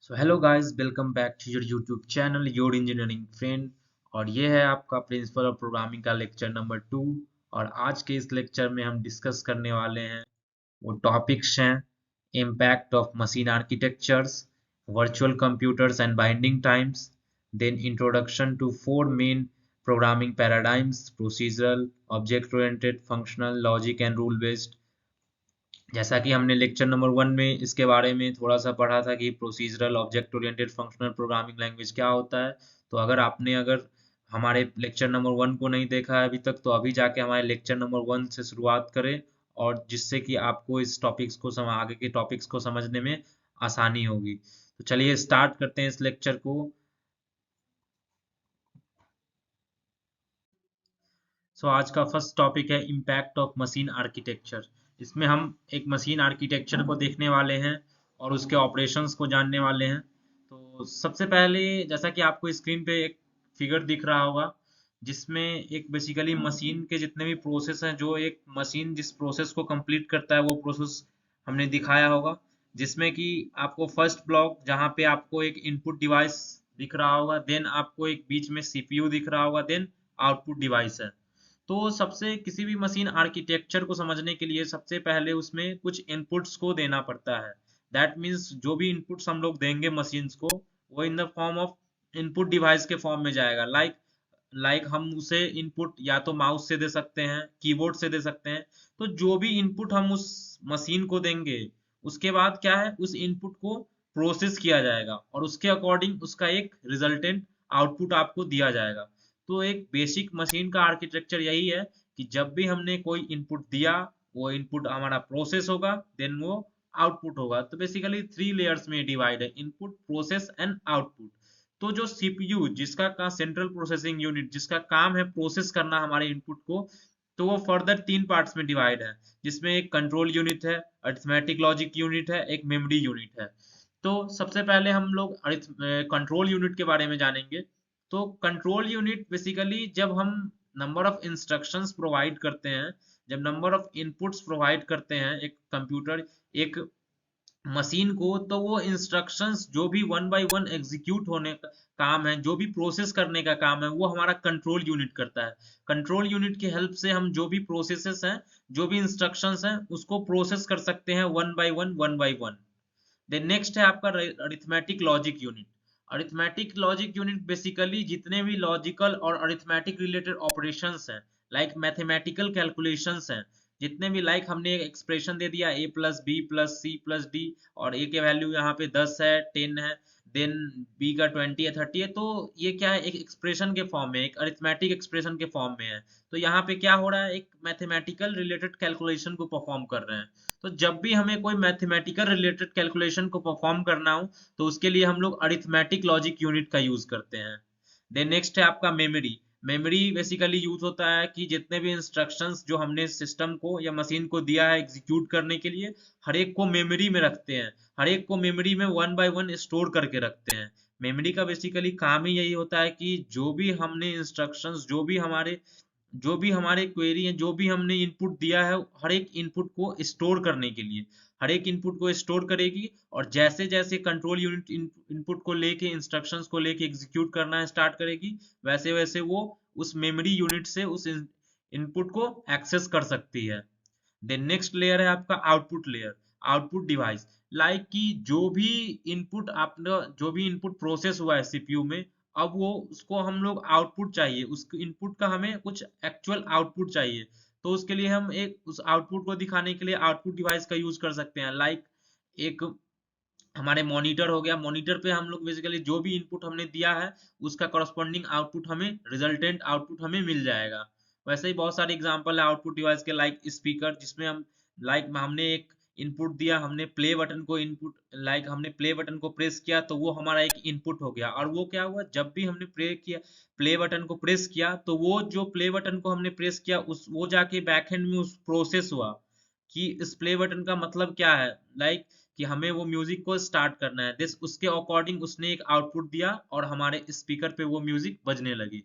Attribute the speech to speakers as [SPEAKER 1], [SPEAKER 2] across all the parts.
[SPEAKER 1] So hello guys, welcome back to your YouTube channel your engineering friend. और ये है आपका प्रिंसिपल ऑफ प्रोग्रामिंग का लेक्चर नंबर 2। और आज के इस लेक्चर में हम डिस्कस करने वाले हैं वो टॉपिक्स हैं: impact of machine architectures, virtual computers and binding times, then introduction to four main programming paradigms: procedural, object oriented, functional, logic and rule based. जैसा कि हमने लेक्चर नंबर 1 में इसके बारे में थोड़ा सा पढ़ा था कि procedural, object oriented, functional programming language क्या होता है। तो अगर हमारे लेक्चर नंबर 1 को नहीं देखा है अभी तक, तो अभी जाके हमारे लेक्चर नंबर 1 से शुरुआत करें, और जिससे कि आपको इस टॉपिक्स को आगे के टॉपिक्स को समझने में आसानी होगी। तो चलिए स्टार्ट करते हैं इस लेक्चर को। आज का फर्स्ट टॉपिक है इम्पैक्ट ऑफ मशीन आर्किटेक्चर। इसमें हम एक मशीन आर्किटेक्चर को देखने वाले हैं और उसके ऑपरेशंस को जानने वाले हैं। तो सबसे पहले, जैसा कि आपको स्क्रीन पे एक फिगर दिख रहा होगा, जिसमें एक बेसिकली मशीन के जितने भी प्रोसेस हैं, जो एक मशीन जिस प्रोसेस को कंप्लीट करता है वो प्रोसेस हमने दिखाया होगा। जिसमें कि आपको फर्स्ट ब्लॉक, जहाँ पे आपको एक इनपुट डिवाइस दिख रहा होगा, देन आपको एक बीच में सीपीयू दिख रहा होगा, देन आउटपुट डिवाइस है। तो सबसे किसी भी मशीन आर्किटेक्चर को समझने के लिए सबसे पहले उसमें कुछ इनपुट्स को देना पड़ता है। दैट मीन्स जो भी इनपुट्स हम लोग देंगे मशीन्स को, वो in the form of input device के फॉर्म में जाएगा। लाइक हम उसे इनपुट या तो माउस से दे सकते हैं, कीबोर्ड से दे सकते हैं। तो जो भी इनपुट हम उस मशीन को देंगे, उसके बाद क्या है, उस इनपुट को प्रोसेस किया जाएगा और उसके अकॉर्डिंग उसका एक रिजल्टेंट आउटपुट आपको दिया जाएगा। तो एक बेसिक मशीन का आर्किटेक्चर यही है कि जब भी हमने कोई इनपुट दिया, वो इनपुट हमारा प्रोसेस होगा, देन वो आउटपुट होगा। तो बेसिकली 3 लेयर्स में डिवाइड है: इनपुट, प्रोसेस एंड आउटपुट। तो जो सीपीयू, जिसका का सेंट्रल प्रोसेसिंग यूनिट, जिसका काम है प्रोसेस करना हमारे इनपुट को, तो वो फर्दर 3 पार्ट्स में डिवाइड है, जिसमें एक कंट्रोल यूनिट है, अरिथमेटिक लॉजिक यूनिट है, एक मेमोरी यूनिट है। तो सबसे पहले हम लोग कंट्रोल यूनिट के बारे में जानेंगे। तो कंट्रोल यूनिट बेसिकली जब हम नंबर ऑफ इंस्ट्रक्शंस प्रोवाइड करते हैं, जब नंबर ऑफ इनपुट्स प्रोवाइड करते हैं एक कंप्यूटर, एक मशीन को, तो वो इंस्ट्रक्शंस जो भी वन बाय वन एग्जीक्यूट होने का काम है, जो भी प्रोसेस करने का काम है, वो हमारा कंट्रोल यूनिट करता है। कंट्रोल यूनिट की हेल्प से हम जो भी प्रोसेसेस हैं, जो भी इंस्ट्रक्शंस हैं, उसको प्रोसेस कर सकते हैं one by one, one by one. Then next है आपका arithmetic logic unit. Arithmetic logic unit basically जितने भी लॉजिकल और अरिथमेटिक रिलेटेड ऑपरेशंस हैं, लाइक मैथमेटिकल कैलकुलेशंस हैं, जितने भी, लाइक हमने एक एक्सप्रेशन दे दिया a plus B plus C plus D, और a के वैल्यू यहाँ पे 10 है, 10 है, देन b का 20 है, 30 है। तो ये क्या है, एक एक्सप्रेशन के फॉर्म में, एक अरिथमेटिक एक्सप्रेशन के फॉर्म में है। तो यहाँ पे क्या हो रहा है, एक मैथमेटिकल रिलेटेड कैलकुलेशन को परफॉर्म कर रहे हैं। तो जब भी हमें कोई मैथमेटिकल रिलेटेड कैलकुलेशन को परफॉर्म करना हो, तो उसके लिए हम लोग अरिथमेटिक लॉजिक यूनिट का यूज करते हैं। देन नेक्स्ट है आपका मेमोरी। मेमोरी बेसिकली यूज होता है कि जितने भी इंस्ट्रक्शंस जो हमने सिस्टम को या मशीन को दिया है एग्जीक्यूट करने के लिए, हर एक को मेमोरी में रखते हैं, हर एक को मेमोरी में वन बाय वन स्टोर करके रखते हैं। मेमोरी का बेसिकली काम ही यही होता है कि जो भी हमने इंस्ट्रक्शंस, जो भी हमारे क्वेरी है, जो भी हमने इनपुट दिया है, हर एक इनपुट को स्टोर करने के लिए, हर एक इनपुट को स्टोर करेगी। और जैसे जैसे कंट्रोल यूनिट इनपुट को लेके, इंस्ट्रक्शंस को लेके एग्जीक्यूट करना स्टार्ट करेगी, वैसे वैसे वो उस मेमोरी यूनिट से उस इनपुट को एक्सेस कर सकती है। देन नेक्स्ट लेयर है आपका output layer, output device. Like कि जो भी इनपुट प्रोसेस हुआ है सीपीयू में, अब वो उसको हम लोग आउटपुट चाहिए, उस इनपुट का हमें कुछ एक्चुअल आउटपुट चाहिए। तो उसके लिए हम एक उस आउटपुट को दिखाने के लिए आउटपुट डिवाइस का यूज कर सकते हैं। लाइक एक हमारे मॉनिटर हो गया, मॉनिटर पे हम लोग बेसिकली जो भी इनपुट हमने दिया है, उसका करस्पॉन्डिंग आउटपुट हमें, रिजल्टेंट आउटपुट हमें मिल जाएगा। वैसे ही बहुत सारे एग्जांपल है आउटपुट डिवाइस के, लाइक स्पीकर, जिसमें हम, लाइक हमने एक इनपुट दिया, हमने प्ले बटन को इनपुट, लाइक हमने प्ले बटन को प्रेस किया, तो वो हमारा एक इनपुट हो गया। और वो क्या हुआ, जब भी हमने प्ले बटन को प्रेस किया, तो वो जो प्ले बटन को हमने प्रेस किया, उस वो जाके बैकएंड में उस प्रोसेस हुआ कि इस प्ले बटन का मतलब क्या है, लाइक कि हमें वो म्यूजिक को स्टार्ट करना है, दिस उसके अकॉर्डिंग उसने एक आउटपुट दिया और हमारे स्पीकर पे वो म्यूजिक बजने लगी।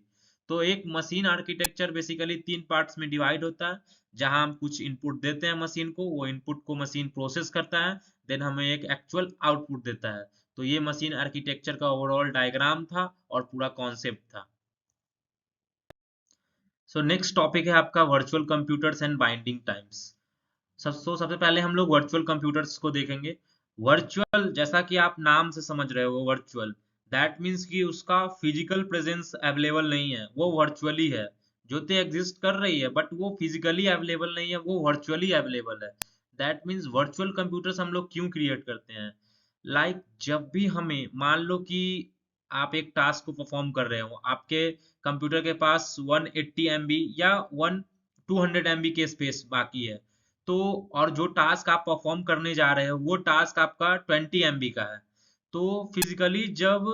[SPEAKER 1] तो एक मशीन आर्किटेक्चर बेसिकली 3 पार्ट्स में डिवाइड होता है, जहां हम कुछ इनपुट देते हैं मशीन को, वो इनपुट को मशीन प्रोसेस करता है, देन हमें एक एक्चुअल आउटपुट देता है। तो ये मशीन आर्किटेक्चर का ओवरऑल डायग्राम था और पूरा कॉन्सेप्ट था। सो नेक्स्ट टॉपिक है आपका virtual computers and binding times. सबसे पहले हम लोग वर्चुअल कंप्यूटर्स को देखेंगे। वर्चुअल, जैसा कि आप नाम से समझ रहे हो, वर्चुअल दैट मीन्स कि उसका फिजिकल प्रेजेंस अवेलेबल नहीं है, वो वर्चुअली है। जो तो एग्जिस्ट कर रही है बट वो फिजिकली अवेलेबल नहीं है, वो वर्चुअली अवेलेबल है। दैट मीन्स वर्चुअल कंप्यूटर्स हम लोग क्यों क्रिएट करते हैं? जब भी हमें मान लो कि आप एक टास्क को परफॉर्म कर रहे हो, आपके कंप्यूटर के पास 180 MB या 200 MB के स्पेस बाकी है, तो और जो टास्क आप परफॉर्म करने जा रहे हो वो टास्क आपका 20 MB का है। तो फिजिकली जब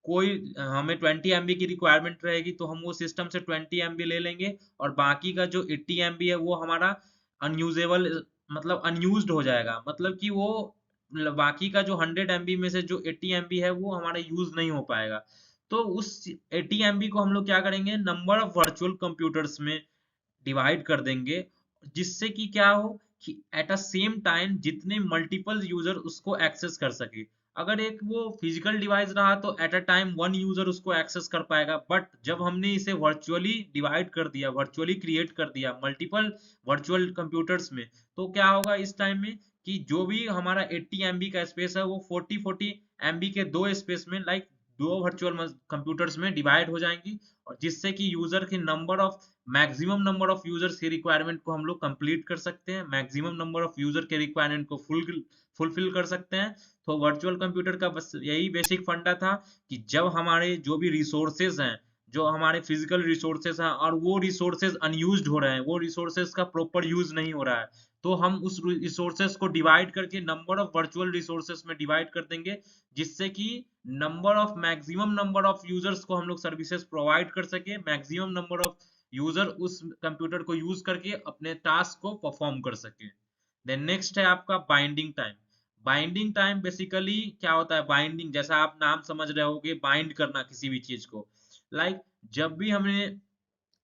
[SPEAKER 1] कोई हमें 20 MB की रिक्वायरमेंट रहेगी तो हम वो सिस्टम से 20 MB ले लेंगे, और बाकी का जो 80 MB है वो हमारा अनयूजेबल, मतलब अनयूज्ड हो जाएगा। मतलब कि वो बाकी का जो 100 MB में से जो 80 MB है वो हमारा यूज नहीं हो पाएगा। तो उस 80 MB को हम लोग क्या करेंगे, नंबर ऑफ वर्चुअल कंप्यूटर्स में डिवाइड कर देंगे, जिससे कि क्या हो कि एट अ सेम टाइम जितने मल्टीपल यूजर उसको एक्सेस कर सके। अगर एक वो फिजिकल डिवाइस रहा तो at a time one user उसको एक्सेस कर पाएगा, बट जब हमने इसे वर्चुअली डिवाइड कर दिया, वर्चुअली क्रिएट कर दिया मल्टीपल वर्चुअल कंप्यूटर्स में, तो क्या होगा इस टाइम में कि जो भी हमारा 80 MB का स्पेस है वो 40 MB के दो स्पेस में, दो वर्चुअल कंप्यूटर्स में डिवाइड हो जाएंगी, और जिससे कि यूजर के number of maximum number of users की रिक्वायरमेंट को हम लोग कंप्लीट कर सकते हैं, मैक्सिमम नंबर ऑफ यूजर के रिक्वायरमेंट को फुलफिल कर सकते हैं। तो वर्चुअल कंप्यूटर का बस यही बेसिक फंडा था कि जब हमारे जो भी रिसोर्सेज हैं, जो हमारे फिजिकल रिसोर्सेज हैं और वो रिसोर्सेज अनयूज्ड हो रहे हैं, वो रिसोर्सेज का प्रॉपर यूज नहीं हो रहा है, तो हम उस रिसोर्सेज को डिवाइड करके नंबर ऑफ वर्चुअल रिसोर्सेज में डिवाइड कर देंगे, जिससे कि मैक्सिमम नंबर ऑफ यूजर्स को हम लोग सर्विसेज प्रोवाइड कर सके, मैक्सिमम नंबर ऑफ यूजर उस कंप्यूटर को यूज करके अपने टास्क को परफॉर्म कर सके। देन नेक्स्ट है आपका binding time. Binding time basically क्या होता है? बाइंडिंग, जैसा आप नाम समझ रहे होगे, बाइंड करना किसी भी चीज को। लाइक जब भी हमने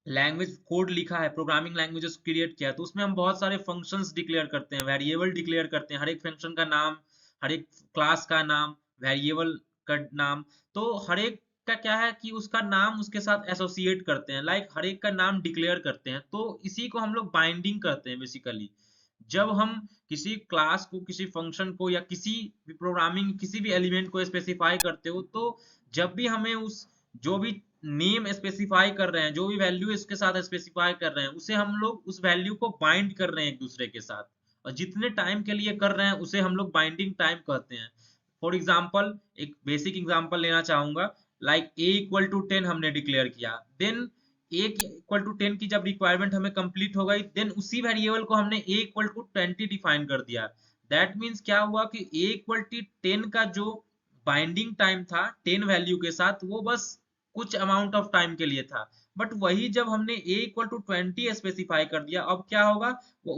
[SPEAKER 1] लैंग्वेज कोड लिखा है, प्रोग्रामिंग लैंग्वेजेस क्रिएट किया, तो उसमें हम बहुत सारे फंक्शंस डिक्लेयर करते हैं, वेरिएबल डिक्लेयर करते हैं, हर एक फंक्शन का नाम, हर एक क्लास का नाम, वेरिएबल का नाम। तो हर एक का क्या है कि उसका नाम उसके साथ एसोसिएट करते हैं, हर एक का नाम डिक्लेयर करते हैं, तो इसी को हम लोग बाइंडिंग करते हैं बेसिकली। जब हम किसी क्लास को, किसी फंक्शन को या किसी भी प्रोग्रामिंग किसी भी एलिमेंट को स्पेसिफाई करते हो, तो जब भी हमें उस जो भी नेम स्पेसिफाई कर रहे हैं, जो भी वैल्यू इसके साथ स्पेसिफाई कर रहे हैं, उसे हम लोग उस वैल्यू को बाइंड कर रहे हैं एक दूसरे के साथ, और जितने टाइम के लिए कर रहे हैं उसे हम लोग बाइंडिंग टाइम कहते हैं। फॉर एग्जाम्पल, एक बेसिक एग्जाम्पल लेना चाहूंगा। A = 10 हमने डिक्लेयर किया, देन A = 10 की जब रिक्वायरमेंट हमें कंप्लीट हो गई, देन उसी वेरिएबल को हमने A = 20 डिफाइन कर दिया। दैट मीन्स क्या हुआ कि A = 10 का जो बाइंडिंग टाइम था 10 वैल्यू के साथ, वो बस कुछ अमाउंट ऑफ टाइम के लिए था। बट वही जब हमने A = 20 स्पेसिफाई कर दिया, अब क्या होगा, वो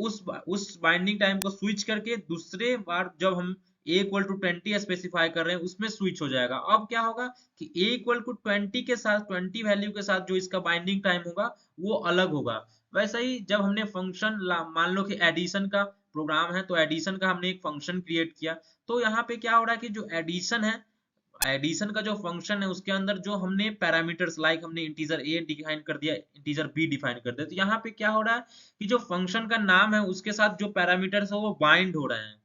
[SPEAKER 1] उस बाइंडिंग टाइम को स्विच करके दूसरे बार जब हम A = 20 स्पेसिफाई कर रहे हैं उसमें स्विच हो जाएगा। अब क्या होगा कि A = 20 के साथ, 20 वैल्यू के साथ जो इसका बाइंडिंग टाइम होगा वो अलग होगा। वैसे ही जब हमने फंक्शन, मान लो कि एडिशन का प्रोग्राम है, तो एडिशन का हमने एक फंक्शन क्रिएट किया, तो यहाँ पे क्या हो रहा है कि जो एडिशन है, एडिशन का जो फंक्शन है उसके अंदर जो हमने पैरामीटर्स, हमने इंटीजर ए डिफाइन कर दिया, इंटीजर बी डिफाइन कर दिया, तो यहाँ पे क्या हो रहा है कि जो फंक्शन का नाम है उसके साथ जो पैरामीटर्स है वो बाइंड हो रहे हैं।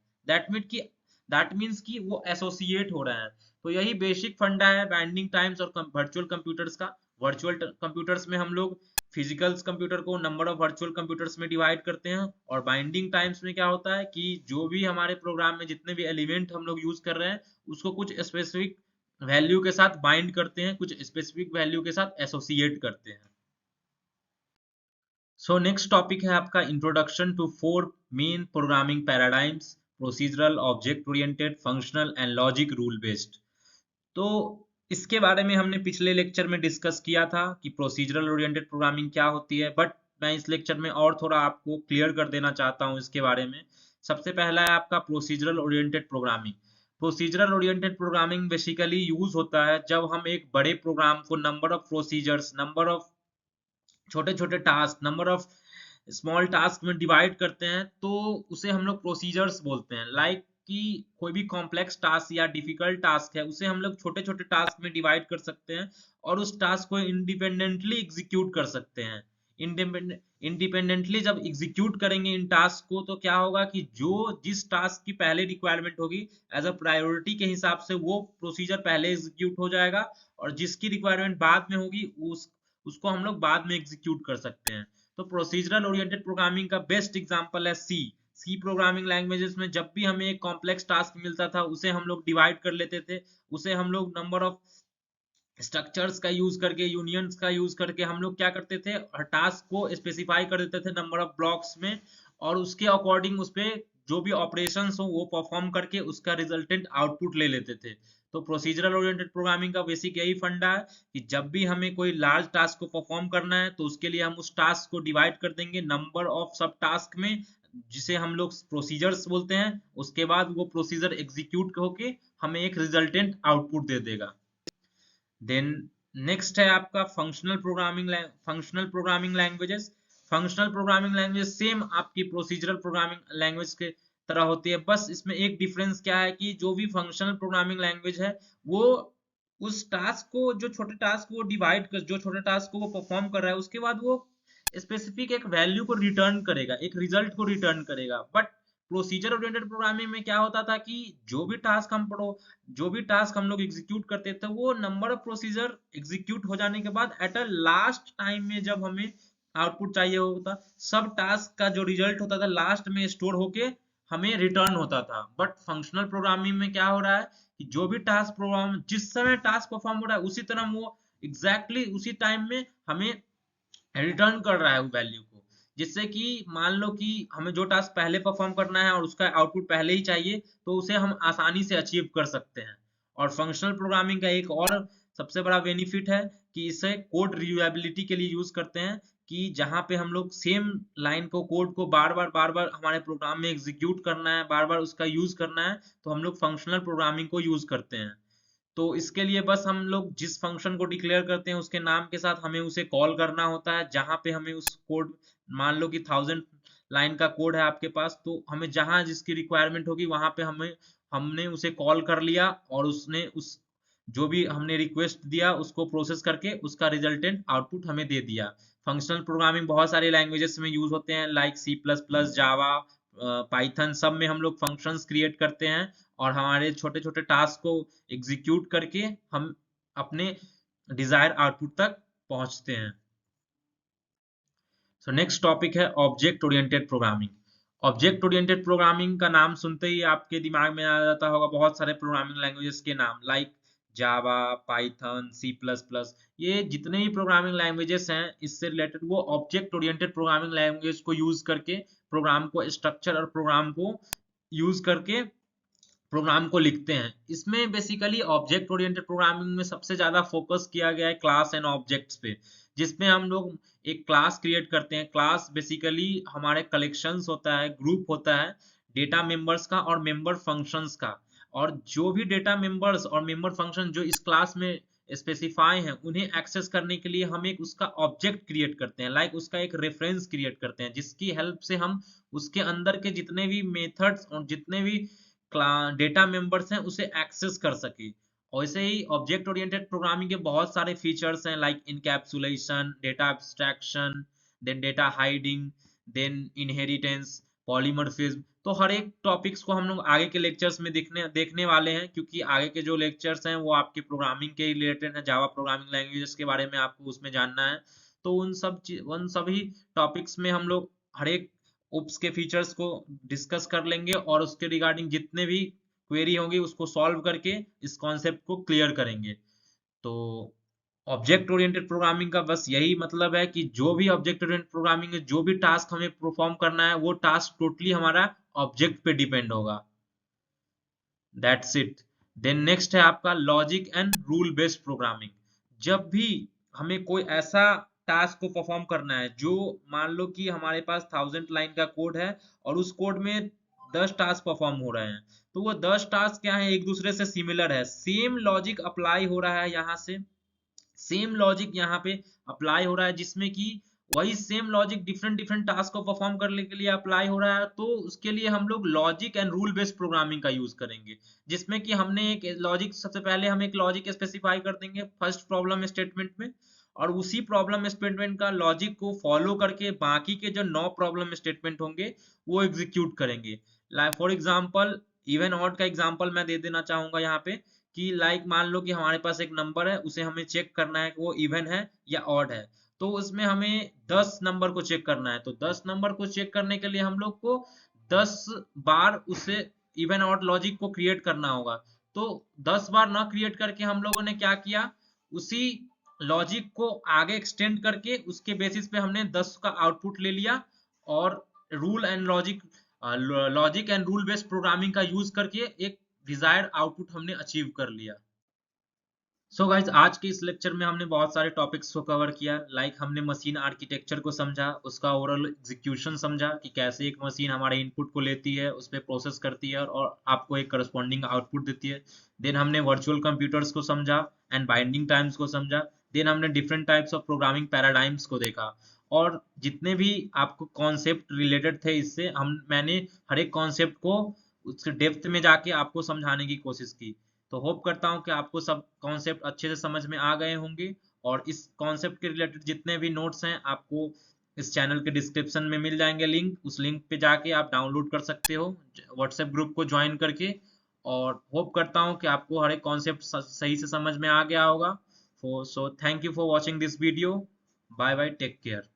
[SPEAKER 1] दैट मीन्स कि वो एसोसिएट हो रहे हैं। तो यही बेसिक फंडा है बाइंडिंग टाइम्स और वर्चुअल कंप्यूटर्स का। वर्चुअल कंप्यूटर्स में हम लोग फिजिकल कंप्यूटर को नंबर ऑफ वर्चुअल कंप्यूटर्स में डिवाइड करते हैं, और बाइंडिंग टाइम्स में क्या होता है कि जो भी हमारे प्रोग्राम में जितने भी एलिमेंट हम लोग यूज कर रहे हैं उसको कुछ स्पेसिफिक वैल्यू के साथ बाइंड करते हैं, कुछ स्पेसिफिक वैल्यू के साथ एसोसिएट करते हैं। सो नेक्स्ट टॉपिक है आपका introduction to 4 main programming paradigms: procedural, object oriented, functional and logic rule based. तो इसके बारे में हमने पिछले लेक्चर में डिस्कस किया था कि प्रोसीजरल ओरिएंटेड प्रोग्रामिंग क्या होती है, बट मैं इस लेक्चर में और थोड़ा आपको क्लियर कर देना चाहता हूँ इसके बारे में। सबसे पहला है आपका procedural oriented programming. Procedural oriented programming basically use होता है जब हम एक बड़े प्रोग्राम को number of procedures, number of छोटे छोटे task, number of small task में डिवाइड करते हैं, तो उसे हम लोग प्रोसीजर्स बोलते हैं। कि कोई भी कॉम्प्लेक्स टास्क या डिफिकल्ट टास्क है उसे हम लोग छोटे छोटे टास्क में डिवाइड कर सकते हैं और उस टास्क को इंडिपेंडेंटली एग्जीक्यूट कर सकते हैं। इंडिपेंडेंटली जब एग्जीक्यूट करेंगे इन टास्क को तो क्या होगा कि जो जिस टास्क की पहले रिक्वायरमेंट होगी एज अ प्रायोरिटी के हिसाब से वो प्रोसीजर पहले एग्जीक्यूट हो जाएगा और जिसकी रिक्वायरमेंट बाद में होगी उसको हम लोग बाद में एग्जीक्यूट कर सकते हैं। तो प्रोसीजरल ओरिएंटेड प्रोग्रामिंग का बेस्ट एग्जांपल है सी प्रोग्रामिंग लैंग्वेजेस में जब भी हमें एक कॉम्प्लेक्स टास्क मिलता था उसे हम लोग डिवाइड कर लेते थे, उसे हम लोग नंबर ऑफ स्ट्रक्चर्स का यूज करके, यूनियंस का यूज करके हम लोग क्या करते थे, टास्क को स्पेसिफाई कर देते थे नंबर ऑफ ब्लॉक्स में और उसके अकॉर्डिंग उस पे जो भी ऑपरेशंस हो वो परफॉर्म करके उसका रिजल्टेंट आउटपुट ले लेते थे। तो प्रोसीजरल ओरिएंटेड प्रोग्रामिंग का बेसिक यही फंडा है कि जब भी हमें कोई लार्ज टास्क को परफॉर्म करना है तो उसके लिए हम उस टास्क को डिवाइड कर देंगे नंबर ऑफ सब टास्क में, जिसे हम लोग प्रोसीजर्स बोलते हैं। उसके बाद वो प्रोसीजर एग्जीक्यूट होके हमें एक रिजल्टेंट आउटपुट दे देगा। देन नेक्स्ट है आपका functional programming languages. Functional programming language same आपकी प्रोसीजरल प्रोग्रामिंग लैंग्वेज के तरह होती है, बस इसमें एक डिफरेंस क्या है कि जो भी फंक्शनल प्रोग्रामिंग लैंग्वेज है वो उस टास्क को, जो छोटे टास्क को डिवाइड कर, जो छोटे टास्क को वो परफॉर्म कर रहा है उसके बाद वो स्पेसिफिक एक वैल्यू को रिटर्न करेगा, एक रिजल्ट को रिटर्न करेगा। बट प्रोसीजर ओरिएंटेड प्रोग्रामिंग में क्या होता था कि जो भी टास्क हम लोग एग्जीक्यूट करते थे वो नंबर ऑफ प्रोसीजर एग्जीक्यूट हो जाने के बाद एट अ लास्ट टाइम में जब हमें आउटपुट चाहिए होता, सब टास्क का जो रिजल्ट होता था लास्ट में स्टोर होके हमें रिटर्न होता था। बट फंक्शनल प्रोग्रामिंग में क्या हो रहा है कि जो भी टास्क प्रोग्राम जिस समय टास्क परफॉर्म हो रहा है उसी तरह वो एग्जैक्टली उसी टाइम में हमें रिटर्न कर रहा है वो वैल्यू को, जिससे कि मान लो कि हमें जो टास्क पहले परफॉर्म करना है और उसका आउटपुट पहले ही चाहिए तो उसे हम आसानी से अचीव कर सकते हैं। और फंक्शनल प्रोग्रामिंग का एक और सबसे बड़ा बेनिफिट है कि इसे कोड रियूएबिलिटी के लिए यूज करते हैं, कि जहां पे हम लोग सेम लाइन को, कोड को बार बार हमारे प्रोग्राम में एग्जीक्यूट करना है, बार बार उसका यूज करना है, तो हम लोग फंक्शनल प्रोग्रामिंग को यूज करते हैं। तो इसके लिए बस हम लोग जिस फंक्शन को डिक्लेयर करते हैं उसके नाम के साथ हमें उसे कॉल करना होता है, जहां पे हमें उस कोड, मान लो कि 1000 लाइन का कोड है आपके पास, तो हमें जहां जिसकी रिक्वायरमेंट होगी वहां पे हमने उसे कॉल कर लिया और उसने उस जो भी हमने रिक्वेस्ट दिया उसको प्रोसेस करके उसका रिजल्टेंट आउटपुट हमें दे दिया। फंक्शनल प्रोग्रामिंग बहुत सारे लैंग्वेजेस में यूज होते हैं, लाइक सी प्लस प्लस, जावा, पाइथन, सब में हम लोग फंक्शंस क्रिएट करते हैं और हमारे छोटे छोटे टास्क को एग्जीक्यूट करके हम अपने डिजायर आउटपुट तक पहुंचते हैं। सो नेक्स्ट टॉपिक है object oriented programming. Object oriented programming का नाम सुनते ही आपके दिमाग में आ जाता होगा बहुत सारे प्रोग्रामिंग लैंग्वेजेस के नाम, like Java, Python, C plus plus. ये जितने भी प्रोग्रामिंग लैंग्वेजेस हैं इससे रिलेटेड वो ऑब्जेक्ट ओरिएंटेड प्रोग्रामिंग लैंग्वेज को यूज करके प्रोग्राम को स्ट्रक्चर और प्रोग्राम को यूज करके प्रोग्राम को लिखते हैं। इसमें बेसिकली ऑब्जेक्ट ओरिएंटेड प्रोग्रामिंग में सबसे ज्यादा फोकस किया गया है क्लास एंड ऑब्जेक्ट्स पे, जिसमें हम लोग एक क्लास क्रिएट करते हैं। क्लास बेसिकली हमारे कलेक्शंस होता है, ग्रुप होता है डेटा मेंबर्स का और मेंबर फंक्शंस का, और जो भी डेटा मेंबर्स और मेंबर फंक्शन जो इस क्लास में स्पेसिफाई हैं उन्हें एक्सेस करने के लिए हम एक उसका ऑब्जेक्ट क्रिएट करते हैं, लाइक उसका एक रेफरेंस क्रिएट करते हैं जिसकी हेल्प से हम उसके अंदर के जितने भी मेथड्स और जितने भी डेटा मेंबर्स हैं उसे एक्सेस कर सके। और ऐसे ही ऑब्जेक्ट ओरिएंटेड प्रोग्रामिंग के बहुत सारे फीचर्स हैं, like encapsulation, data abstraction, then data hiding, then inheritance, polymorphism. तो हर एक टॉपिक्स को हम लोग आगे के लेक्चर्स में देखने वाले हैं, क्योंकि आगे के जो लेक्चर्स हैं वो आपके प्रोग्रामिंग के रिलेटेड है, जावा प्रोग्रामिंग लैंग्वेजेस के बारे में आपको उसमें जानना है। तो उन सभी टॉपिक्स में हम लोग हर एक उप्स के फीचर्स को डिस्कस कर लेंगे और उसके रिगार्डिंग जितने भी क्वेरी होंगी उसको सॉल्व करके इस कॉन्सेप्ट को क्लियर करेंगे। तो ऑब्जेक्ट ओरिएंटेड प्रोग्रामिंग का बस यही मतलब है कि जो भी ऑब्जेक्ट ओरिएंटेड प्रोग्रामिंग है, जो भी टास्क हमें परफॉर्म करना है वो टास्क टोटली हमारा ऑब्जेक्ट पे डिपेंड होगा। That's it. देन नेक्स्ट है आपका logic and rule based programming. जब भी हमें कोई ऐसा टास्क को परफॉर्म करना है, जो मान लो कि हमारे पास 1000 लाइन का कोड है और उस कोड में 10 टास्क परफॉर्म हो रहे हैं, तो वो 10 टास्क क्या है, एक दूसरे से सिमिलर है, सेम लॉजिक अप्लाई हो रहा है यहाँ से, सेम लॉजिक यहाँ पे अप्लाई हो रहा है, जिसमें कि वही same logic different different task को परफॉर्म करने के लिए अप्लाई हो रहा है, तो उसके लिए हम लोग logic and rule based programming का यूज करेंगे, जिसमें कि हमने एक लॉजिक, सबसे पहले हम एक लॉजिक स्पेसिफाई कर देंगे फर्स्ट प्रॉब्लम स्टेटमेंट में, और उसी प्रॉब्लम स्टेटमेंट का लॉजिक को फॉलो करके बाकी के जो 9 प्रॉब्लम स्टेटमेंट होंगे वो एग्जीक्यूट करेंगे। फॉर एग्जाम्पल, इवन ऑड का एग्जाम्पल मैं दे देना चाहूंगा यहाँ पे, कि लाइक मान लो कि हमारे पास एक नंबर है, उसे हमें चेक करना है कि वो इवन है या ऑड है, तो उसमें हमें 10 नंबर को चेक करना है। तो 10 नंबर को चेक करने के लिए हम लोग को 10 बार उसे इवन ऑड लॉजिक को क्रिएट करना होगा। तो 10 बार ना क्रिएट करके हम लोगों ने क्या किया, उसी लॉजिक को आगे एक्सटेंड करके उसके बेसिस पे हमने 10 का आउटपुट ले लिया, और rule and logic and rule based programming का यूज करके एक डिजायर्ड आउटपुट हमने अचीव कर लिया। सो गाइज, आज के इस लेक्चर में हमने बहुत सारे टॉपिक्स को कवर किया। लाइक हमने मशीन आर्किटेक्चर को समझा, उसका ओवरऑल एग्जीक्यूशन समझा कि कैसे एक मशीन हमारे इनपुट को लेती है, उस पर प्रोसेस करती है और आपको एक करस्पॉन्डिंग आउटपुट देती है। देन हमने वर्चुअल कंप्यूटर्स को समझा एंड बाइंडिंग टाइम्स को समझा। देन हमने different types of programming paradigms को देखा, और जितने भी आपको कॉन्सेप्ट रिलेटेड थे इससे मैंने हर एक कॉन्सेप्ट को उसके डेप्थ में जाके आपको समझाने की कोशिश की। तो होप करता हूँ कि आपको सब कॉन्सेप्ट अच्छे से समझ में आ गए होंगे, और इस कॉन्सेप्ट के रिलेटेड जितने भी नोट्स हैं आपको इस चैनल के डिस्क्रिप्शन में मिल जाएंगे लिंक, उस लिंक पे जाके आप डाउनलोड कर सकते हो व्हाट्सएप ग्रुप को ज्वाइन करके। और होप करता हूँ कि आपको हर एक कॉन्सेप्ट सही से समझ में आ गया होगा। So thank you for watching this video. Bye bye, take care.